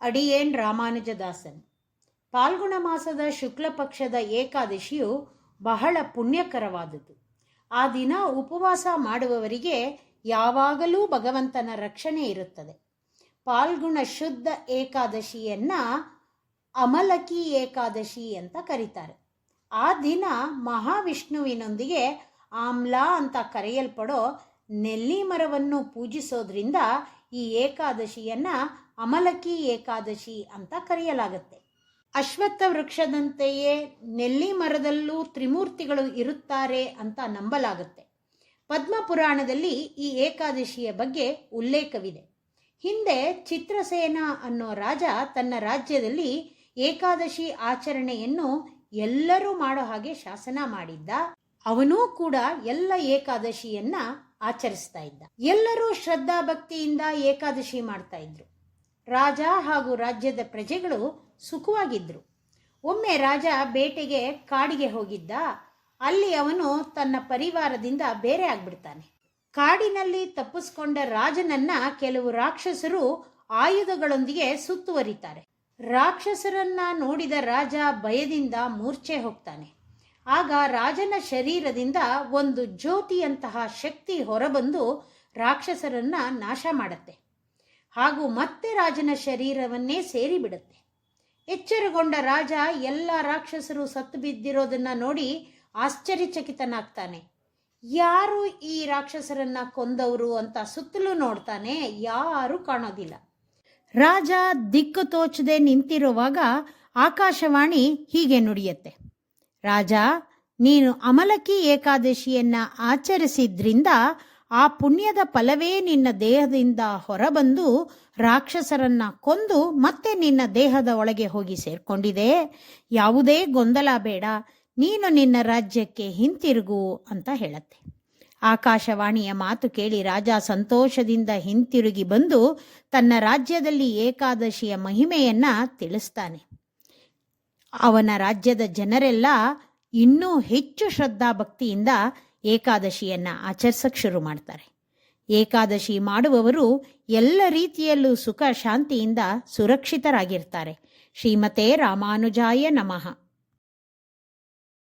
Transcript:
ಅಡಿಯೇನ್ ರಾಮಾನುಜದಾಸನ್. ಪಾಲ್ಗುಣ ಮಾಸದ ಶುಕ್ಲ ಪಕ್ಷದ ಏಕಾದಶಿಯು ಬಹಳ ಪುಣ್ಯಕರವಾದುದು. ಆ ದಿನ ಉಪವಾಸ ಮಾಡುವವರಿಗೆ ಯಾವಾಗಲೂ ಭಗವಂತನ ರಕ್ಷಣೆ ಇರುತ್ತದೆ. ಪಾಲ್ಗುಣ ಶುದ್ಧ ಏಕಾದಶಿಯನ್ನ ಅಮಲಕಿ ಏಕಾದಶಿ ಅಂತ ಕರೀತಾರೆ. ಆ ದಿನ ಮಹಾವಿಷ್ಣುವಿನೊಂದಿಗೆ ಆಮ್ಲ ಅಂತ ಕರೆಯಲ್ಪಡೋ ನೆಲ್ಲಿ ಮರವನ್ನು ಪೂಜಿಸೋದ್ರಿಂದ ಈ ಏಕಾದಶಿಯನ್ನ ಅಮಲಕಿ ಏಕಾದಶಿ ಅಂತ ಕರೆಯಲಾಗುತ್ತೆ. ಅಶ್ವತ್ಥ ವೃಕ್ಷದಂತೆಯೇ ನೆಲ್ಲಿ ಮರದಲ್ಲೂ ತ್ರಿಮೂರ್ತಿಗಳು ಇರುತ್ತಾರೆ ಅಂತ ನಂಬಲಾಗುತ್ತೆ. ಪದ್ಮಪುರಾಣದಲ್ಲಿ ಈ ಏಕಾದಶಿಯ ಬಗ್ಗೆ ಉಲ್ಲೇಖವಿದೆ. ಹಿಂದೆ ಚಿತ್ರಸೇನ ಅನ್ನೋ ರಾಜ ತನ್ನ ರಾಜ್ಯದಲ್ಲಿ ಏಕಾದಶಿ ಆಚರಣೆಯನ್ನು ಎಲ್ಲರೂ ಮಾಡೋ ಹಾಗೆ ಶಾಸನ ಮಾಡಿದ್ದ. ಅವನೂ ಕೂಡ ಎಲ್ಲ ಏಕಾದಶಿಯನ್ನ ಆಚರಿಸ್ತಾ ಇದ್ದ. ಎಲ್ಲರೂ ಶ್ರದ್ಧಾ ಭಕ್ತಿಯಿಂದ ಏಕಾದಶಿ ಮಾಡ್ತಾ ಇದ್ರು. ರಾಜ ಹಾಗೂ ರಾಜ್ಯದ ಪ್ರಜೆಗಳು ಸುಖವಾಗಿದ್ರು. ಒಮ್ಮೆ ರಾಜ ಬೇಟೆಗೆ ಕಾಡಿಗೆ ಹೋಗಿದ್ದ. ಅಲ್ಲಿ ಅವನು ತನ್ನ ಪರಿವಾರದಿಂದ ಬೇರೆ ಆಗ್ಬಿಡ್ತಾನೆ. ಕಾಡಿನಲ್ಲಿ ತಪ್ಪಿಸ್ಕೊಂಡ ರಾಜನನ್ನ ಕೆಲವು ರಾಕ್ಷಸರು ಆಯುಧಗಳೊಂದಿಗೆ ಸುತ್ತುವರಿತಾರೆ. ರಾಕ್ಷಸರನ್ನ ನೋಡಿದ ರಾಜ ಭಯದಿಂದ ಮೂರ್ಛೆ ಹೋಗ್ತಾನೆ. ಆಗ ರಾಜನ ಶರೀರದಿಂದ ಒಂದು ಜ್ಯೋತಿಯಂತಹ ಶಕ್ತಿ ಹೊರಬಂದು ರಾಕ್ಷಸರನ್ನ ನಾಶ ಮಾಡುತ್ತೆ. ಹಾಗೂ ಮತ್ತೆ ರಾಜನ ಶರೀರವನ್ನೇ ಸೇರಿಬಿಡುತ್ತೆ. ಎಚ್ಚರಗೊಂಡ ರಾಜ ಎಲ್ಲ ರಾಕ್ಷಸರು ಸತ್ತು ಬಿದ್ದಿರೋದನ್ನ ನೋಡಿ ಆಶ್ಚರ್ಯಚಕಿತನಾಗ್ತಾನೆ. ಯಾರು ಈ ರಾಕ್ಷಸರನ್ನ ಕೊಂದವರು ಅಂತ ಸುತ್ತಲೂ ನೋಡ್ತಾನೆ. ಯಾರೂ ಕಾಣೋದಿಲ್ಲ. ರಾಜ ದಿಕ್ಕು ತೋಚದೆ ನಿಂತಿರುವಾಗ ಆಕಾಶವಾಣಿ ಹೀಗೆ ನುಡಿಯುತ್ತೆ. ರಾಜ, ನೀನು ಅಮಲಕಿ ಏಕಾದಶಿಯನ್ನ ಆಚರಿಸಿದ್ರಿಂದ ಆ ಪುಣ್ಯದ ಫಲವೇ ನಿನ್ನ ದೇಹದಿಂದ ಹೊರಬಂದು ರಾಕ್ಷಸರನ್ನ ಕೊಂದು ಮತ್ತೆ ನಿನ್ನ ದೇಹದ ಒಳಗೆ ಹೋಗಿ ಸೇರ್ಕೊಂಡಿದೆ. ಯಾವುದೇ ಗೊಂದಲ ಬೇಡ, ನೀನು ನಿನ್ನ ರಾಜ್ಯಕ್ಕೆ ಹಿಂತಿರುಗು ಅಂತ ಹೇಳತ್ತೆ. ಆಕಾಶವಾಣಿಯ ಮಾತು ಕೇಳಿ ರಾಜ ಸಂತೋಷದಿಂದ ಹಿಂತಿರುಗಿ ಬಂದು ತನ್ನ ರಾಜ್ಯದಲ್ಲಿ ಏಕಾದಶಿಯ ಮಹಿಮೆಯನ್ನ ತಿಳಿಸ್ತಾನೆ. ಅವನ ರಾಜ್ಯದ ಜನರೆಲ್ಲ ಇನ್ನೂ ಹೆಚ್ಚು ಶ್ರದ್ಧಾಭಕ್ತಿಯಿಂದ ಏಕಾದಶಿಯನ್ನ ಆಚರಿಸಕ್ಕೆ ಶುರು ಮಾಡ್ತಾರೆ. ಏಕಾದಶಿ ಮಾಡುವವರು ಎಲ್ಲ ರೀತಿಯಲ್ಲೂ ಸುಖ ಶಾಂತಿಯಿಂದ ಸುರಕ್ಷಿತರಾಗಿರ್ತಾರೆ. ಶ್ರೀಮತೆ ರಾಮಾನುಜಾಯ ನಮಃ.